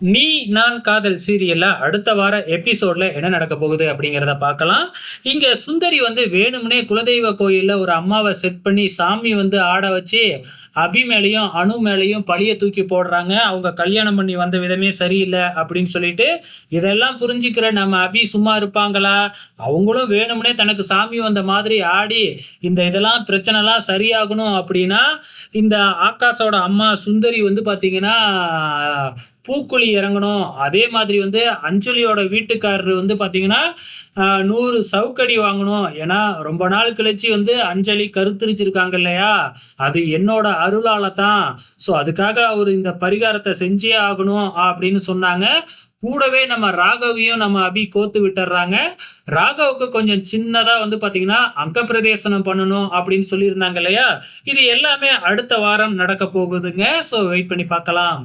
நீ நான் காதல் சீரியல்ல அடுத்த வார எபிசோட்ல என்ன நடக்க போகுது அப்படிங்கிறத பார்க்கலாம். இங்க சுந்தரி வந்து வேணும்னே குலதெய்வ கோயில்ல ஒரு அம்மாவ செட் பண்ணி சாமி வந்து ஆட வச்சு, அபி மேலயும், அனு மேலயும் பழிய தூக்கி போடுறாங்க. அவங்க கல்யாணம் பண்ணி வந்த விதமே சரியில்ல அப்படின்னு சொல்லிட்டு, இதெல்லாம் புரிஞ்சுக்கிற நம்ம அபி சும்மா இருப்பாங்களா? அவங்களும் வேணும்னே தனக்கு சாமி வந்த மாதிரி ஆடி, இதெல்லாம் பிரச்சனைலாம் சரியாகணும் அப்படின்னா, இந்த ஆகாஷோட அம்மா சுந்தரி வந்து பார்த்தீங்கன்னா பூக்குழி இறங்கணும். அதே மாதிரி வந்து அஞ்சலியோட வீட்டுக்காரரு வந்து பார்த்தீங்கன்னா, 100 சவுக்கடி வாங்கணும். ஏன்னா, ரொம்ப நாள் கழிச்சு வந்து அஞ்சலி கருத்தரிச்சிருக்காங்க இல்லையா? அது என்னோட அருளால தான். ஸோ, அதுக்காக அவரு இந்த பரிகாரத்த செஞ்சே ஆகணும் அப்படின்னு சொன்னாங்க. கூடவே நம்ம ராகவையும் நம்ம அபி கோத்து விட்டுர்றாங்க. ராகவுக்கு கொஞ்சம் சின்னதா வந்து பார்த்தீங்கன்னா, அங்க பிரதேசனம் பண்ணணும் அப்படின்னு சொல்லியிருந்தாங்க இல்லையா? இது எல்லாமே அடுத்த வாரம் நடக்க போகுதுங்க. ஸோ, வெயிட் பண்ணி பார்க்கலாம்.